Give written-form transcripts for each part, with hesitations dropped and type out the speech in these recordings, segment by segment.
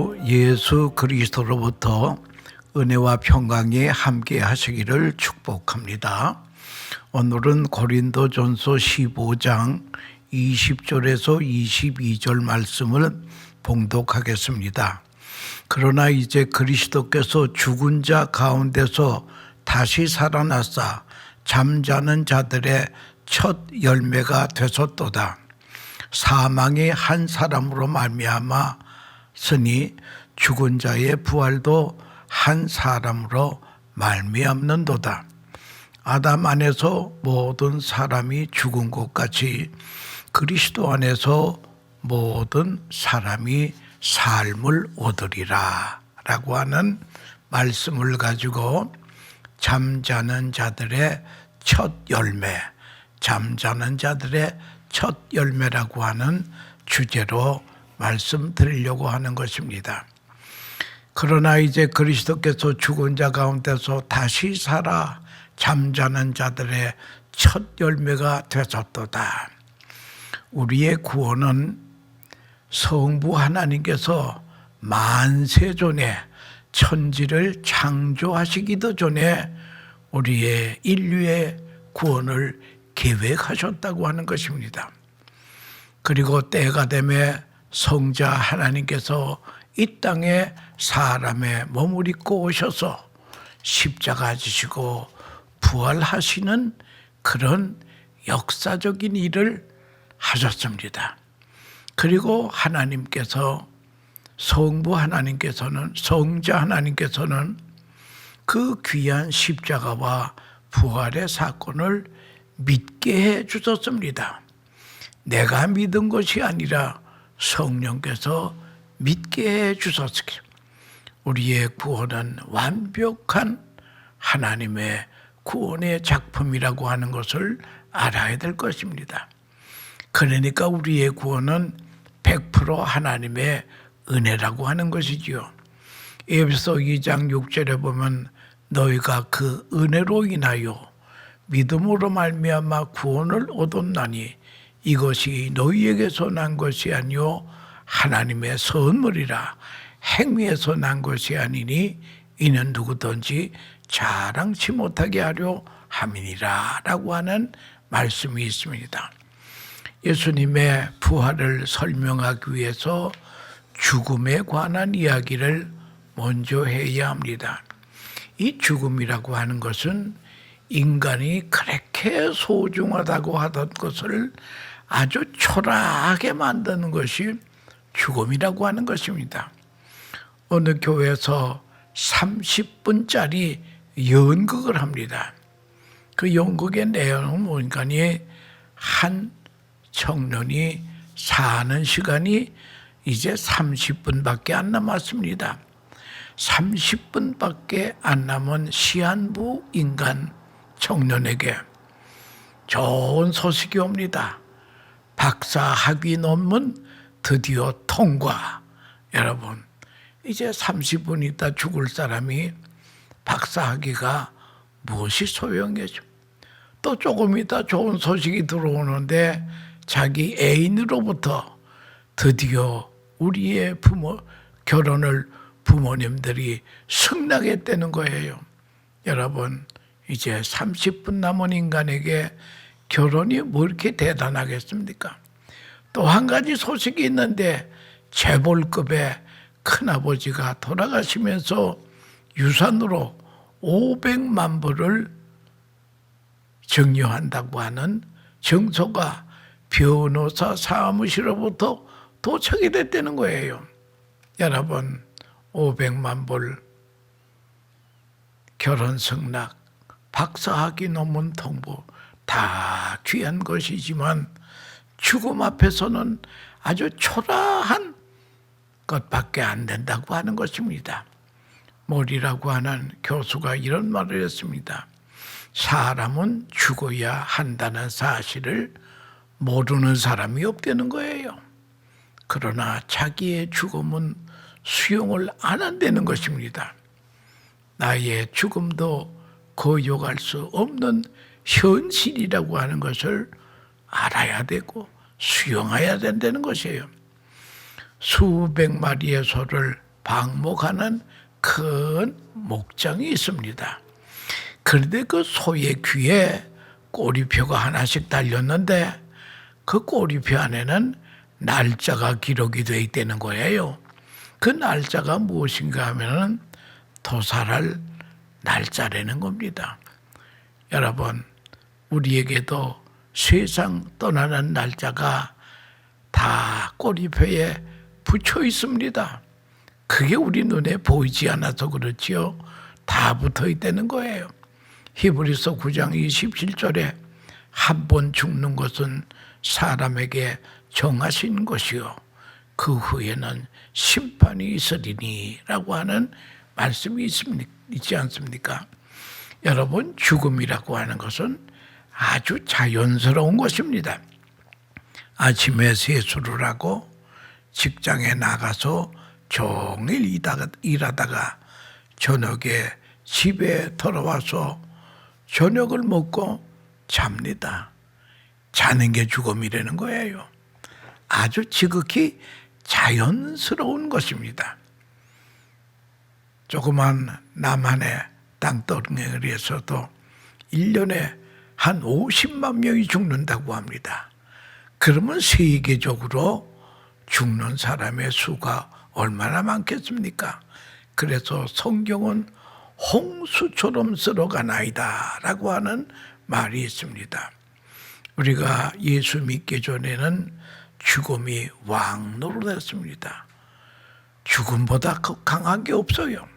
주 예수 그리스도로부터 은혜와 평강이 함께 하시기를 축복합니다. 오늘은 고린도전서 15장 20절에서 22절 말씀을 봉독하겠습니다. 그러나 이제 그리스도께서 죽은 자 가운데서 다시 살아나사 잠자는 자들의 첫 열매가 되셨도다. 사망이 한 사람으로 말미암아 쓰니 죽은 자의 부활도 한 사람으로 말미암는도다. 아담 안에서 모든 사람이 죽은 것 같이 그리스도 안에서 모든 사람이 삶을 얻으리라 라고 하는 말씀을 가지고 잠자는 자들의 첫 열매, 잠자는 자들의 첫 열매라고 하는 주제로 말씀드리려고 하는 것입니다. 그러나 이제 그리스도께서 죽은 자 가운데서 다시 살아 잠자는 자들의 첫 열매가 되셨도다. 우리의 구원은 성부 하나님께서 만세 전에 천지를 창조하시기도 전에 우리의 인류의 구원을 계획하셨다고 하는 것입니다. 그리고 때가 되매 성자 하나님께서 이 땅에 사람의 몸을 입고 오셔서 십자가 지시고 부활하시는 그런 역사적인 일을 하셨습니다. 그리고 하나님께서 성부 하나님께서는 성자 하나님께서는 그 귀한 십자가와 부활의 사건을 믿게 해 주셨습니다. 내가 믿은 것이 아니라 성령께서 믿게 해 주셨습니다. 우리의 구원은 완벽한 하나님의 구원의 작품이라고 하는 것을 알아야 될 것입니다. 그러니까 우리의 구원은 100% 하나님의 은혜라고 하는 것이지요. 에베소 2장 6절에 보면 너희가 그 은혜로 인하여 믿음으로 말미암아 구원을 얻었나니 이것이 너희에게서 난 것이 아니요 하나님의 선물이라. 행위에서 난 것이 아니니 이는 누구든지 자랑치 못하게 하려 함이니라 라고 하는 말씀이 있습니다. 예수님의 부활을 설명하기 위해서 죽음에 관한 이야기를 먼저 해야 합니다. 이 죽음이라고 하는 것은 인간이 그렇게 소중하다고 하던 것을 아주 초라하게 만드는 것이 죽음이라고 하는 것입니다. 어느 교회에서 30분짜리 연극을 합니다. 그 연극의 내용은 뭐니까 한 청년이 사는 시간이 이제 30분밖에 안 남았습니다. 30분밖에 안 남은 시한부 인간 청년에게 좋은 소식이 옵니다. 박사 학위 논문 드디어 통과. 여러분, 이제 30분 있다 죽을 사람이 박사 학위가 무엇이 소용이죠? 또 조금 있다 좋은 소식이 들어오는데 자기 애인으로부터 드디어 우리의 결혼을 부모님들이 승낙했다는 거예요. 여러분, 이제 30분 남은 인간에게 결혼이 뭐 이렇게 대단하겠습니까? 또 한 가지 소식이 있는데 재벌급의 큰아버지가 돌아가시면서 유산으로 500만 불을 증여한다고 하는 증서가 변호사 사무실로부터 도착이 됐다는 거예요. 여러분, 500만 불, 결혼 승낙, 박사학위 논문 통보 다 귀한 것이지만 죽음 앞에서는 아주 초라한 것밖에 안 된다고 하는 것입니다. 몰이라고 하는 교수가 이런 말을 했습니다. 사람은 죽어야 한다는 사실을 모르는 사람이 없다는 거예요. 그러나 자기의 죽음은 수용을 안 한다는 것입니다. 나의 죽음도 거역할 수 없는 현실이라고 하는 것을 알아야 되고 수용해야 된다는 것이에요. 수백 마리의 소를 방목하는 큰 목장이 있습니다. 그런데 그 소의 귀에 꼬리표가 하나씩 달렸는데 그 꼬리표 안에는 날짜가 기록이 되어 있다는 거예요. 그 날짜가 무엇인가 하면은 도살할 날짜라는 겁니다. 여러분, 우리에게도 세상 떠나는 날짜가 다 꼬리표에 붙여 있습니다. 그게 우리 눈에 보이지 않아서 그렇지요. 다 붙어 있다는 거예요. 히브리서 9장 27절에 한 번 죽는 것은 사람에게 정하신 것이요 그 후에는 심판이 있으리니 라고 하는 말씀이 있지 않습니까? 여러분, 죽음이라고 하는 것은 아주 자연스러운 것입니다. 아침에 세수를 하고 직장에 나가서 종일 일하다가 저녁에 집에 돌아와서 저녁을 먹고 잡니다. 자는 게 죽음이라는 거예요. 아주 지극히 자연스러운 것입니다. 조그만 남한의 땅덩어리에서도 1년에 한 50만 명이 죽는다고 합니다. 그러면 세계적으로 죽는 사람의 수가 얼마나 많겠습니까? 그래서 성경은 홍수처럼 쓸어가나이다 라고 하는 말이 있습니다. 우리가 예수 믿기 전에는 죽음이 왕노릇했습니다. 죽음보다 강한 게 없어요.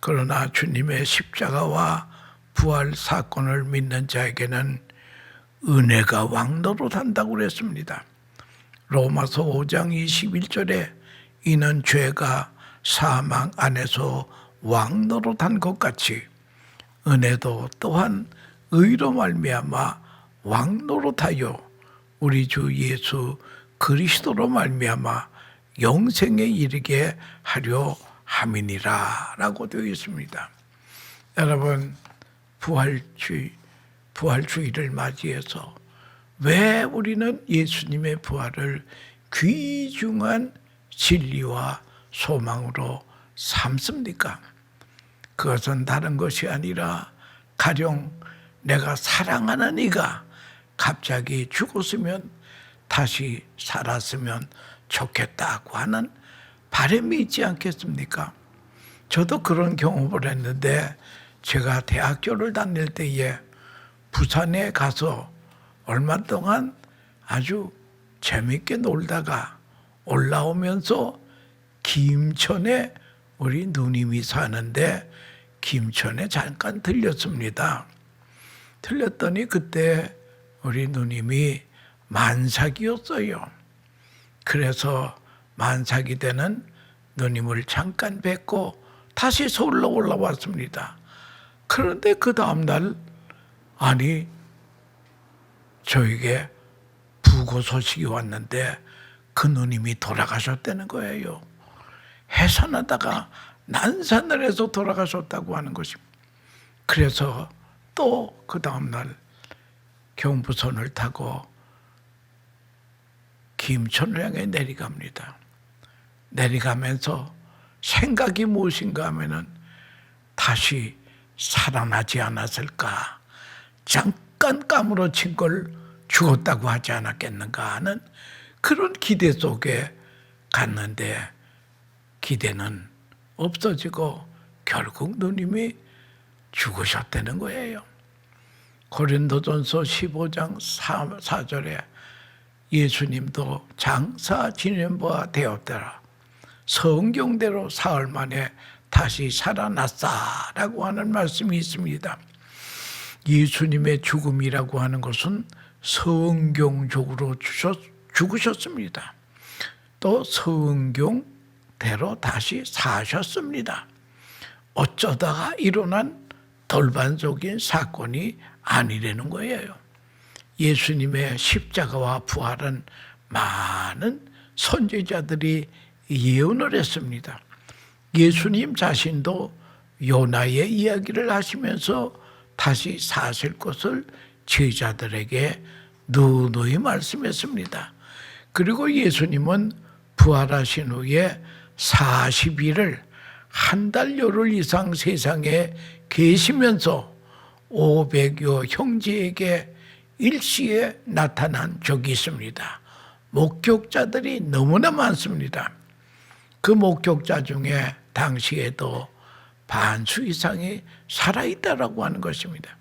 그러나 주님의 십자가와 부활 사건을 믿는 자에게는 은혜가 왕노릇한다고 그랬습니다. 로마서 5장 21절에 이는 죄가 사망 안에서 왕노릇한 것 같이 은혜도 또한 의로 말미암아 왕노릇하여 우리 주 예수 그리스도로 말미암아 영생에 이르게 하려 함이니라 라고 되어 있습니다. 여러분, 부활주의를 맞이해서 왜 우리는 예수님의 부활을 귀중한 진리와 소망으로 삼습니까? 그것은 다른 것이 아니라 가령 내가 사랑하는 이가 갑자기 죽었으면 다시 살았으면 좋겠다고 하는 바람이 있지 않겠습니까? 저도 그런 경험을 했는데 제가 대학교를 다닐 때에 부산에 가서 얼마 동안 아주 재밌게 놀다가 올라오면서 김천에 우리 누님이 사는데 김천에 잠깐 들렸습니다. 들렸더니 그때 우리 누님이 만삭이었어요. 그래서 만삭이 되는 누님을 잠깐 뵙고 다시 서울로 올라왔습니다. 그런데 그 다음날 아니 저에게 부고 소식이 왔는데 그 누님이 돌아가셨다는 거예요. 해산하다가 난산을 해서 돌아가셨다고 하는 것입니다. 그래서 또 그 다음날 경부선을 타고 김천을 향해 내려갑니다. 내려가면서 생각이 무엇인가 하면은 다시 살아나지 않았을까? 잠깐 까무러친 걸 죽었다고 하지 않았겠는가 하는 그런 기대 속에 갔는데 기대는 없어지고 결국 누님이 죽으셨다는 거예요. 고린도전서 15장 4절에 예수님도 장사 지낸 바 되었더라. 성경대로 사흘 만에 다시 살아났다라고 하는 말씀이 있습니다. 예수님의 죽음이라고 하는 것은 성경적으로 죽으셨습니다. 또 성경대로 다시 사셨습니다. 어쩌다가 일어난 돌반적인 사건이 아니라는 거예요. 예수님의 십자가와 부활은 많은 선지자들이 예언을 했습니다. 예수님 자신도 요나의 이야기를 하시면서 다시 사실 것을 제자들에게 누누이 말씀했습니다. 그리고 예수님은 부활하신 후에 40일을 한 달 열흘 이상 세상에 계시면서 500여 형제에게 일시에 나타난 적이 있습니다. 목격자들이 너무나 많습니다. 그 목격자 중에 당시에도 반수 이상이 살아있다라고 하는 것입니다.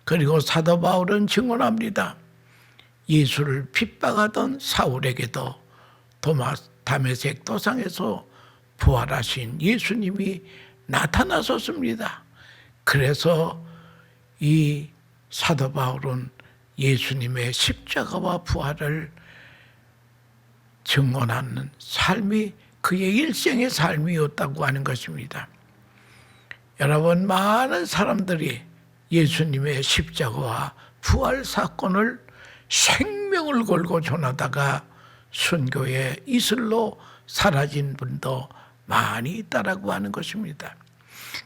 그리고 사도 바울은 증언합니다. 예수를 핍박하던 사울에게도 다메섹 도상에서 부활하신 예수님이 나타나셨습니다. 그래서 이 사도 바울은 예수님의 십자가와 부활을 증언하는 삶이 그의 일생의 삶이었다고 하는 것입니다. 여러분, 많은 사람들이 예수님의 십자가와 부활 사건을 생명을 걸고 전하다가 순교의 이슬로 사라진 분도 많이 있다라고 하는 것입니다.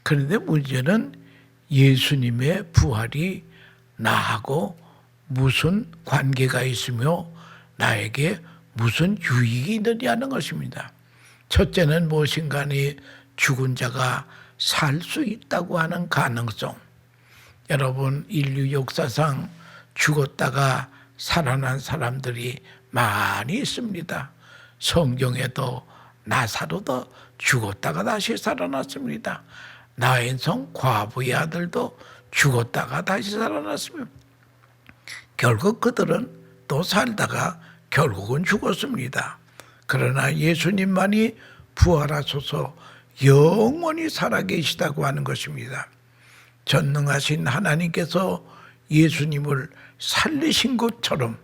그런데 문제는 예수님의 부활이 나하고 무슨 관계가 있으며 나에게 무슨 유익이 있느냐는 것입니다. 첫째는 무엇인가니 죽은 자가 살 수 있다고 하는 가능성. 여러분, 인류 역사상 죽었다가 살아난 사람들이 많이 있습니다. 성경에도 나사로도 죽었다가 다시 살아났습니다. 나인성 과부의 아들도 죽었다가 다시 살아났습니다. 결국 그들은 또 살다가 결국은 죽었습니다. 그러나 예수님만이 부활하셔서 영원히 살아계시다고 하는 것입니다. 전능하신 하나님께서 예수님을 살리신 것처럼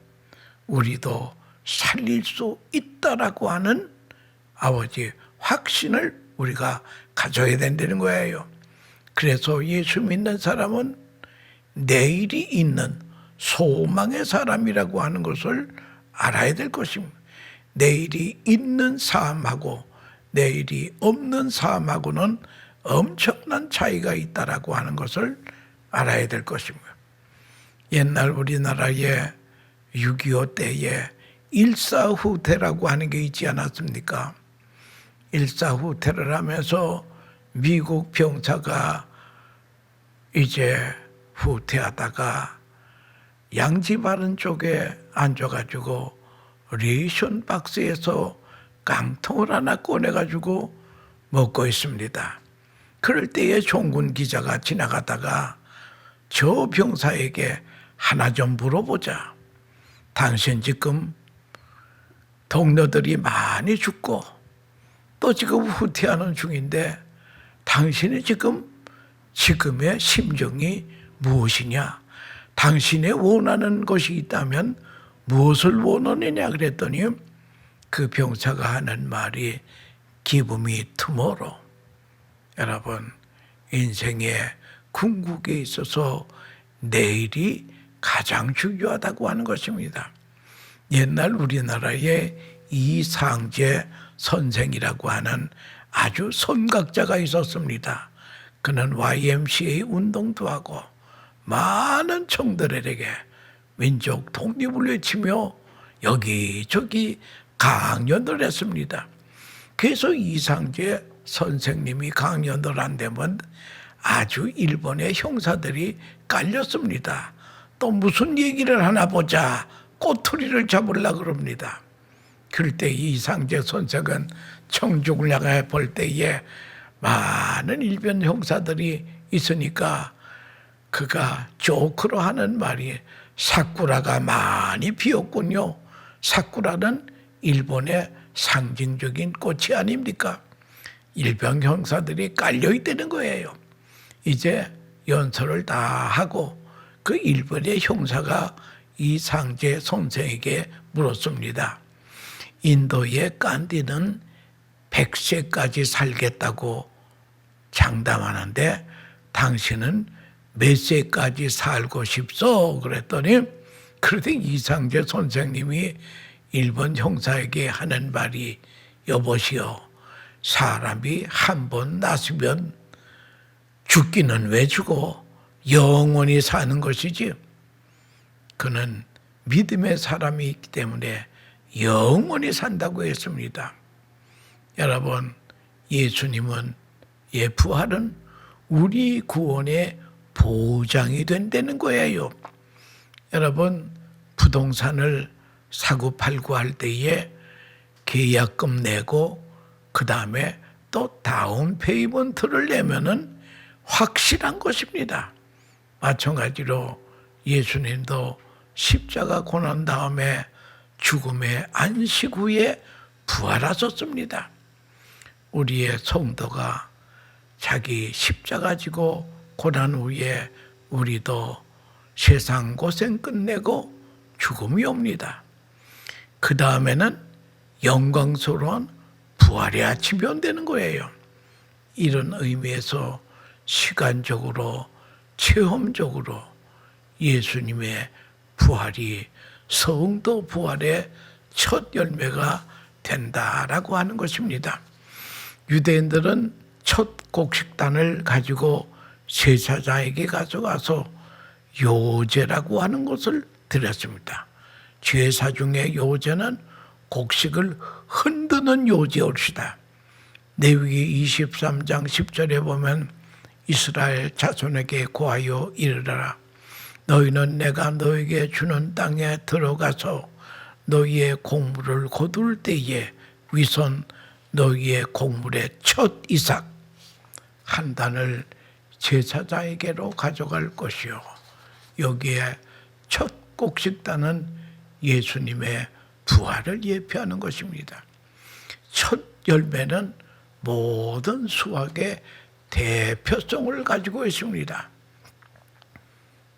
우리도 살릴 수 있다라고 하는 아버지 확신을 우리가 가져야 된다는 거예요. 그래서 예수 믿는 사람은 내일이 있는 소망의 사람이라고 하는 것을 알아야 될 것입니다. 내일이 있는 삶하고 내일이 없는 삶하고는 엄청난 차이가 있다라고 하는 것을 알아야 될 것입니다. 옛날 우리나라에 6.25 때에 일사후퇴라고 하는 게 있지 않았습니까? 일사후퇴를 하면서 미국 병사가 이제 후퇴하다가 양지 바른 쪽에 앉아가지고 레이션 박스에서 깡통을 하나 꺼내가지고 먹고 있습니다. 그럴 때에 종군 기자가 지나가다가 저 병사에게 하나 좀 물어보자. 당신 지금 동료들이 많이 죽고 또 지금 후퇴하는 중인데 당신이 지금의 심정이 무엇이냐? 당신의 원하는 것이 있다면 무엇을 원하느냐 그랬더니 그 병사가 하는 말이 Give me tomorrow. 여러분, 인생의 궁극에 있어서 내일이 가장 중요하다고 하는 것입니다. 옛날 우리나라에 이상재 선생이라고 하는 아주 선각자가 있었습니다. 그는 YMCA 운동도 하고 많은 청들에게 민족 독립을 외치며 여기저기 강연을 했습니다. 그래서 이상재 선생님이 강연을 한다면 아주 일본의 형사들이 깔렸습니다. 또 무슨 얘기를 하나 보자 꼬투리를 잡으려고 그럽니다. 그럴 때 이상재 선생은 청중을 향해 볼 때에 많은 일본 형사들이 있으니까 그가 조크로 하는 말이 사쿠라가 많이 피었군요. 사쿠라는 일본의 상징적인 꽃이 아닙니까? 일본 형사들이 깔려있다는 거예요. 이제 연설을 다 하고 그 일본의 형사가 이상재 선생에게 물었습니다. 인도의 간디는 100세까지 살겠다고 장담하는데 당신은 몇 세까지 살고 싶소? 그랬더니 그런데 이상재 선생님이 일본 형사에게 하는 말이 여보시오, 사람이 한 번 났으면 죽기는 왜 죽어? 영원히 사는 것이지. 그는 믿음의 사람이 있기 때문에 영원히 산다고 했습니다. 여러분, 예수님은 부활은 우리 구원의 보장이 된다는 거예요. 여러분, 부동산을 사고 팔고 할 때에 계약금 내고 그 다음에 또 다운 페이먼트를 내면은 확실한 것입니다. 마찬가지로 예수님도 십자가 고난 다음에 죽음의 안식 후에 부활하셨습니다. 우리의 성도가 자기 십자가 지고 고난 후에 우리도 세상 고생 끝내고 죽음이 옵니다. 그 다음에는 영광스러운 부활의 아침이 온다는 거예요. 이런 의미에서 시간적으로 체험적으로 예수님의 부활이 성도 부활의 첫 열매가 된다라고 하는 것입니다. 유대인들은 첫 곡식단을 가지고 제사장에게 가져가서 요제라고 하는 것을 드렸습니다. 제사 중에 요제는 곡식을 흔드는 요제올시다. 레위기 23장 10절에 보면 이스라엘 자손에게 고하여 이르라. 너희는 내가 너희에게 주는 땅에 들어가서 너희의 곡물을 거둘 때에 위선 너희의 곡물의 첫 이삭 한 단을 제사장에게로 가져갈 것이요. 여기에 첫 곡식단은 예수님의 부활을 예표하는 것입니다. 첫 열매는 모든 수확의 대표성을 가지고 있습니다.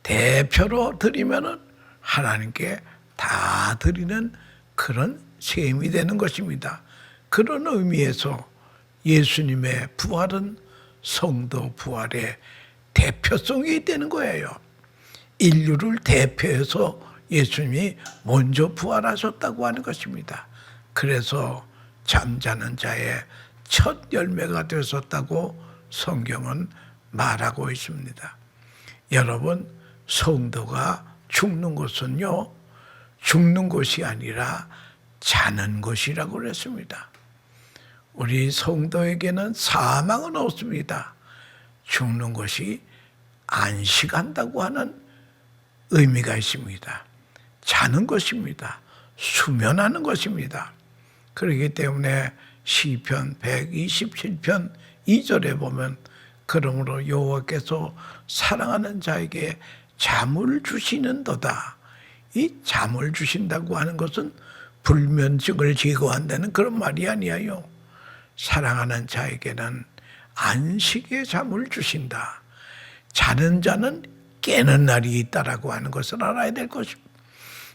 대표로 드리면은 하나님께 다 드리는 그런 셈이 되는 것입니다. 그런 의미에서 예수님의 부활은 성도 부활의 대표성이 되는 거예요. 인류를 대표해서 예수님이 먼저 부활하셨다고 하는 것입니다. 그래서 잠자는 자의 첫 열매가 되셨다고 성경은 말하고 있습니다. 여러분, 성도가 죽는 것은요, 죽는 것이 아니라 자는 것이라고 그랬습니다. 우리 성도에게는 사망은 없습니다. 죽는 것이 안식한다고 하는 의미가 있습니다. 자는 것입니다. 수면하는 것입니다. 그렇기 때문에 시편 127편 2절에 보면 그러므로 여호와께서 사랑하는 자에게 잠을 주시는도다. 이 잠을 주신다고 하는 것은 불면증을 제거한다는 그런 말이 아니에요. 사랑하는 자에게는 안식의 잠을 주신다. 자는 자는 깨는 날이 있다라고 하는 것을 알아야 될 것입니다.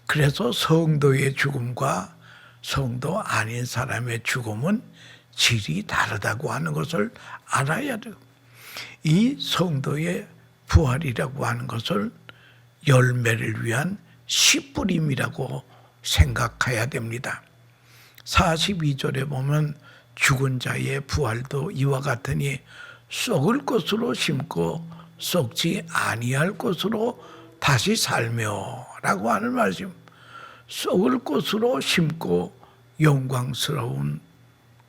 그래서 성도의 죽음과 성도 아닌 사람의 죽음은 질이 다르다고 하는 것을 알아야 돼요. 이 성도의 부활이라고 하는 것을 열매를 위한 씨뿌림이라고 생각해야 됩니다. 42절에 보면 죽은 자의 부활도 이와 같으니 썩을 것으로 심고 썩지 아니할 것으로 다시 살며라고 하는 말씀. 썩을 것으로 심고 영광스러운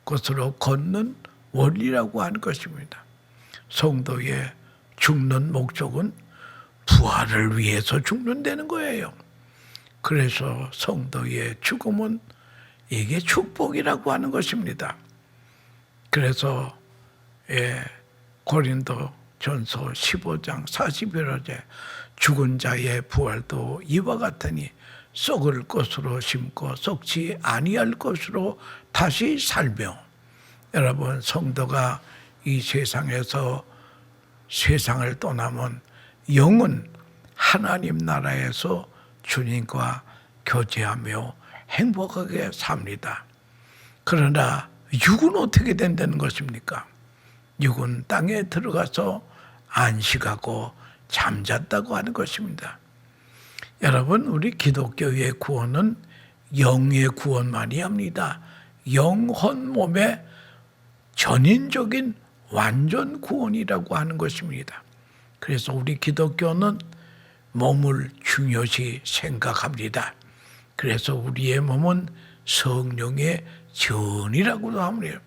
것으로 걷는 원리라고 하는 것입니다. 성도의 죽는 목적은 부활을 위해서 죽는다는 거예요. 그래서 성도의 죽음은 이게 축복이라고 하는 것입니다. 그래서 고린도전서 15장 41절에 죽은 자의 부활도 이와 같으니 썩을 것으로 심고 썩지 아니할 것으로 다시 살며. 여러분, 성도가 이 세상에서 세상을 떠나면 영은 하나님 나라에서 주님과 교제하며 행복하게 삽니다. 그러나 육은 어떻게 된다는 것입니까? 육은 땅에 들어가서 안식하고 잠잤다고 하는 것입니다. 여러분, 우리 기독교의 구원은 영의 구원만이 합니다. 영혼 몸의 전인적인 완전 구원이라고 하는 것입니다. 그래서 우리 기독교는 몸을 중요시 생각합니다. 그래서 우리의 몸은 성령의 전이라고도 합니다.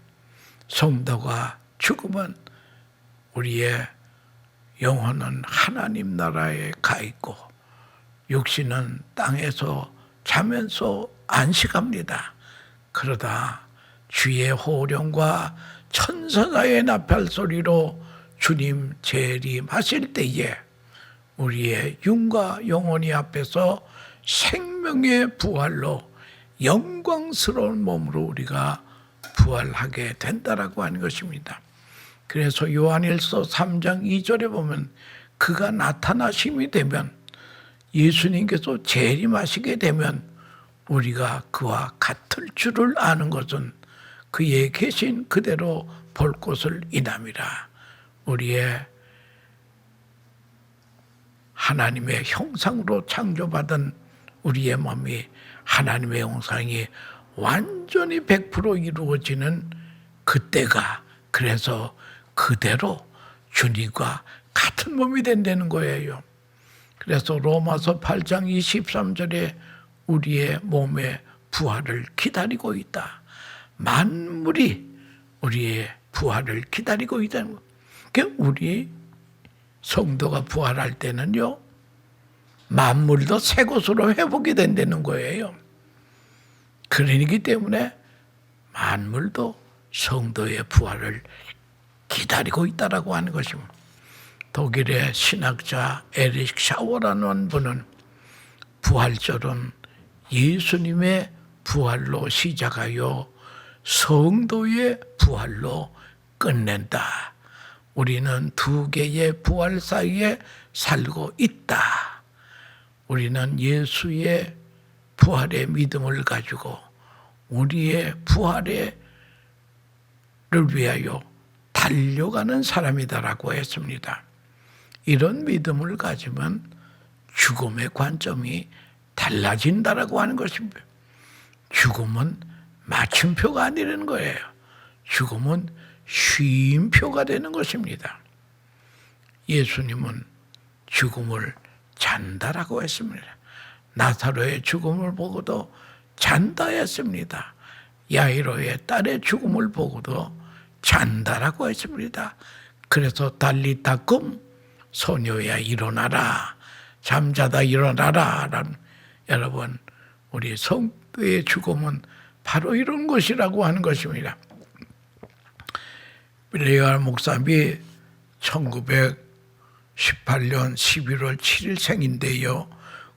성도가 죽으면 우리의 영혼은 하나님 나라에 가 있고 육신은 땅에서 자면서 안식합니다. 그러다 주의 호령과 천사의 나팔 소리로 주님 재림하실 때에 우리의 육과 영혼이 앞에서 생명의 부활로 영광스러운 몸으로 우리가 부활하게 된다라고 하는 것입니다. 그래서 요한일서 3장 2절에 보면 그가 나타나심이 되면 예수님께서 재림하시게 되면 우리가 그와 같을 줄을 아는 것은 그의 계신 그대로 볼 것을 인함이라. 우리의 하나님의 형상으로 창조받은 우리의 몸이 하나님의 형상이 완전히 100% 이루어지는 그때가, 그래서 그대로 주님과 같은 몸이 된다는 거예요. 그래서 로마서 8장 23절에 우리의 몸의 부활을 기다리고 있다. 만물이 우리의 부활을 기다리고 있다는 거. 그러니까 우리 성도가 부활할 때는요, 만물도 새 곳으로 회복이 된다는 거예요. 그러기 때문에 만물도 성도의 부활을 기다리고 있다라고 하는 것입니다. 독일의 신학자 에릭 샤워라는 분은 부활절은 예수님의 부활로 시작하여 성도의 부활로 끝낸다. 우리는 두 개의 부활 사이에 살고 있다. 우리는 예수의 부활의 믿음을 가지고 우리의 부활을 위하여 달려가는 사람이다라고 했습니다. 이런 믿음을 가지면 죽음의 관점이 달라진다라고 하는 것입니다. 죽음은 마침표가 아니라는 거예요. 죽음은 쉼표가 되는 것입니다. 예수님은 죽음을 잔다라고 했습니다. 나사로의 죽음을 보고도 잔다 했습니다. 야이로의 딸의 죽음을 보고도 잔다라고 했습니다. 그래서 달리타 cum, 소녀야 일어나라, 잠자다 일어나라. 여러분, 우리 성도의 죽음은 바로 이런 것이라고 하는 것입니다. 빌레이알 목사님이 1918년 11월 7일 생인데요,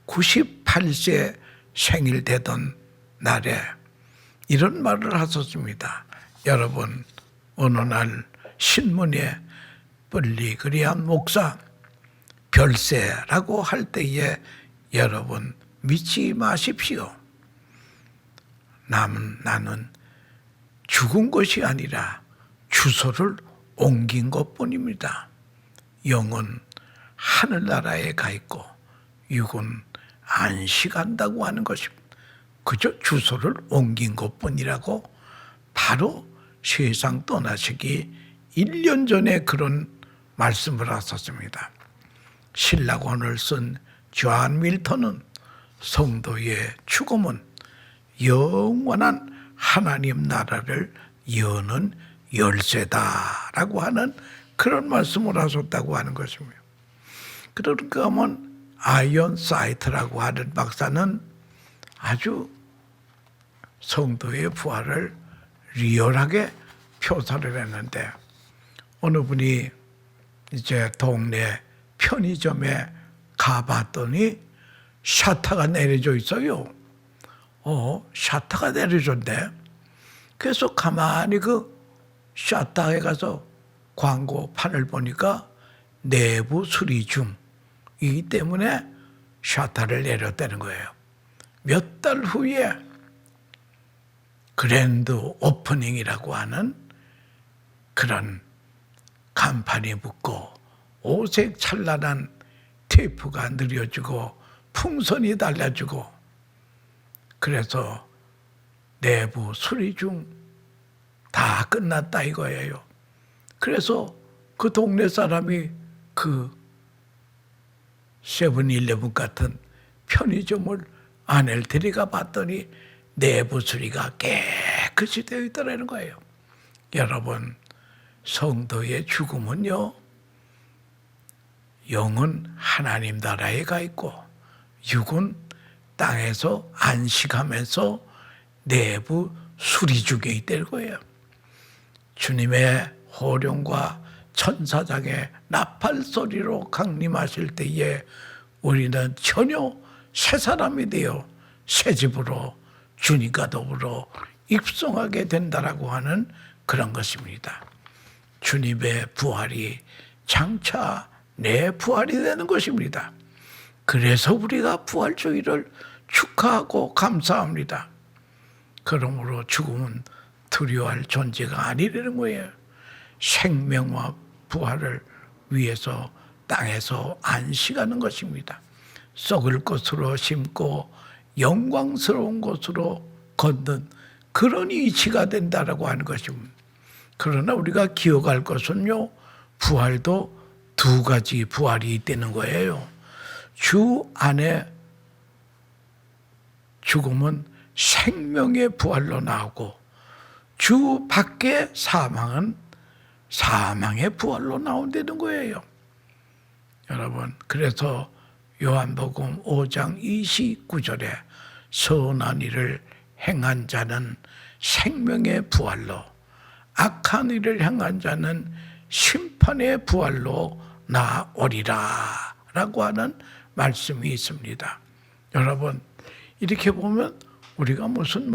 98세 생일 되던 날에 이런 말을 하셨습니다. 여러분, 어느 날 신문에 빌리그리안 목사 별세라고 할 때에 여러분 믿지 마십시오. 나는 죽은 것이 아니라 주소를 옮긴 것뿐입니다. 영은 하늘나라에 가 있고 육은 안식한다고 하는 것입니다. 그저 주소를 옮긴 것뿐이라고 바로 세상 떠나시기 1년 전에 그런 말씀을 하셨습니다. 신라권을 쓴 존 밀턴은 성도의 죽음은 영원한 하나님 나라를 여는 열쇠다라고 하는 그런 말씀을 하셨다고 하는 것입니다. 그러니까 하면 아이언 사이트라고 하는 박사는 아주 성도의 부활을 리얼하게 표사를 했는데, 어느 분이 이제 동네 편의점에 가봤더니 샤타가 내려져 있어요. 샤타가 내려졌네. 그래서 가만히 그 샤타에 가서 광고판을 보니까 내부 수리 중이기 때문에 샤타를 내렸다는 거예요. 몇 달 후에 그랜드 오프닝이라고 하는 그런 간판이 붙고 오색 찬란한 테이프가 느려지고 풍선이 달라지고, 그래서 내부 수리 중 다 끝났다 이거예요. 그래서 그 동네 사람이 그 세븐일레븐 같은 편의점을 안을 들이가 봤더니 내부 수리가 깨끗이 되어 있더라는 거예요. 여러분, 성도의 죽음은요, 영은 하나님 나라에 가 있고 육은 땅에서 안식하면서 내부 수리 중에 있다는 거예요. 주님의 호령과 천사장의 나팔 소리로 강림하실 때에 우리는 전혀 새 사람이 되어 새 집으로 주님과 더불어 입성하게 된다라고 하는 그런 것입니다. 주님의 부활이 장차 내 부활이 되는 것입니다. 그래서 우리가 부활주의를 축하하고 감사합니다. 그러므로 죽음은 두려워할 존재가 아니라는 거예요. 생명과 부활을 위해서 땅에서 안식하는 것입니다. 썩을 것으로 심고 영광스러운 것으로 걷는 그런 이치가 된다라고 하는 것입니다. 그러나 우리가 기억할 것은요, 부활도 두 가지 부활이 있다는 거예요. 주 안에 죽음은 생명의 부활로 나오고 주 밖의 사망은 사망의 부활로 나온다는 거예요. 여러분, 그래서 요한복음 5장 29절에 선한 일을 행한 자는 생명의 부활로, 악한 일을 행한 자는 심판의 부활로 나오리라 라고 하는 말씀이 있습니다. 여러분, 이렇게 보면 우리가 무슨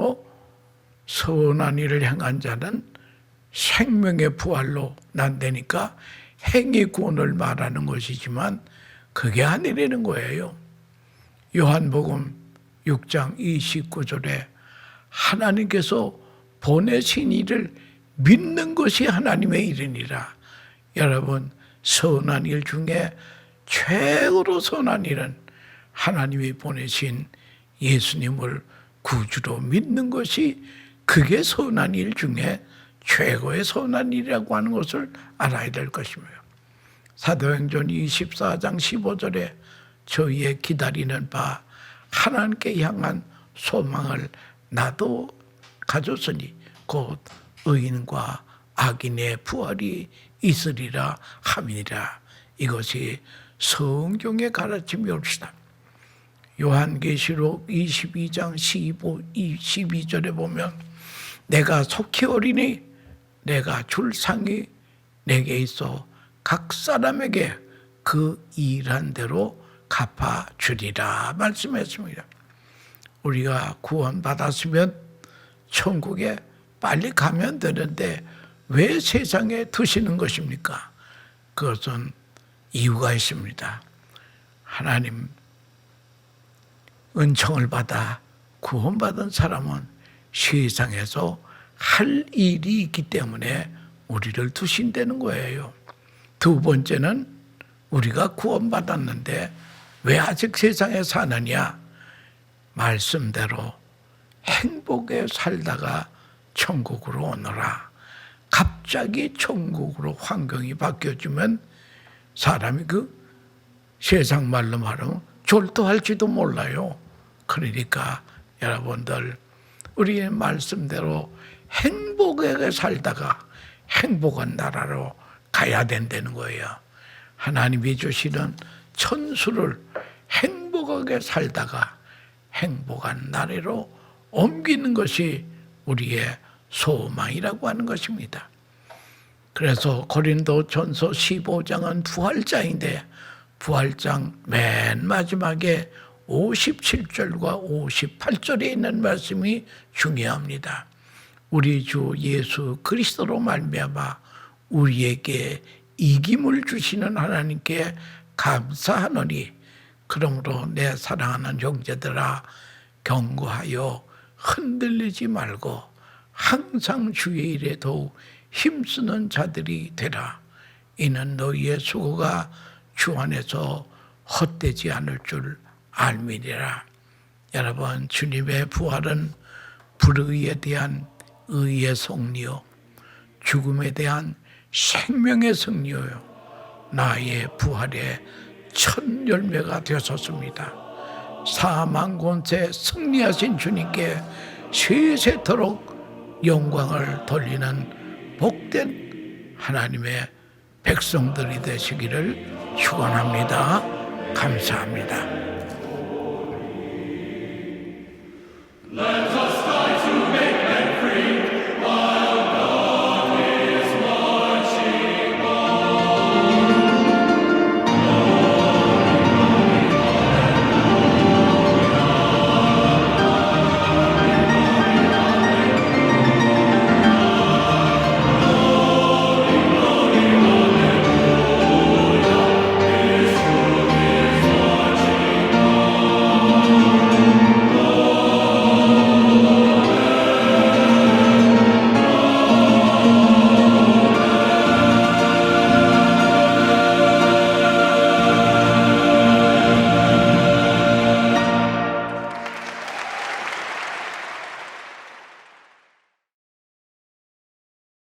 선한 일을 행한 자는 생명의 부활로 난다니까 행위 구원을 말하는 것이지만 그게 아니라는 거예요. 요한복음 6장 29절에 하나님께서 보내신 이를 믿는 것이 하나님의 일이니라. 여러분, 선한 일 중에 최고로 선한 일은 하나님이 보내신 예수님을 구주로 믿는 것이 그게 선한 일 중에 최고의 선한 일이라고 하는 것을 알아야 될 것이며, 사도행전 24장 15절에 저희의 기다리는 바 하나님께 향한 소망을 나도 가졌으니 곧 의인과 악인의 부활이 있으리라 함이니라. 이것이 성경의 가르침이옵시다. 요한계시록 22장 12절에 보면 내가 속히 오리니 내가 줄 상이 내게 있어 각 사람에게 그 일한 대로 갚아주리라 말씀했습니다. 우리가 구원받았으면 천국에 빨리 가면 되는데 왜 세상에 두시는 것입니까? 그것은 이유가 있습니다. 하나님 은총을 받아 구원받은 사람은 세상에서 할 일이 있기 때문에 우리를 두신다는 거예요. 두 번째는 우리가 구원받았는데 왜 아직 세상에 사느냐? 말씀대로 행복에 살다가 천국으로 오너라. 갑자기 천국으로 환경이 바뀌어지면 사람이 세상 말로 말하면 졸도할지도 몰라요. 그러니까 여러분들, 우리의 말씀대로 행복하게 살다가 행복한 나라로 가야 된다는 거예요. 하나님이 주시는 천수를 행복하게 살다가 행복한 나라로 옮기는 것이 우리의 소망이라고 하는 것입니다. 그래서 고린도전서 15장은 부활장인데 부활장 맨 마지막에 57절과 58절에 있는 말씀이 중요합니다. 우리 주 예수 그리스도로 말미암아 우리에게 이김을 주시는 하나님께 감사하노니 그러므로 내 사랑하는 형제들아 경고하여 흔들리지 말고 항상 주의 일에 더욱 힘쓰는 자들이 되라. 이는 너희의 수고가 주 안에서 헛되지 않을 줄 알미니라. 여러분, 주님의 부활은 불의에 대한 의의 승리요 죽음에 대한 생명의 승리요 나의 부활의 첫 열매가 되었습니다. 사망 권세 승리하신 주님께 세세토록 영광을 돌리는 복된 하나님의 백성들이 되시기를 축원합니다. 감사합니다.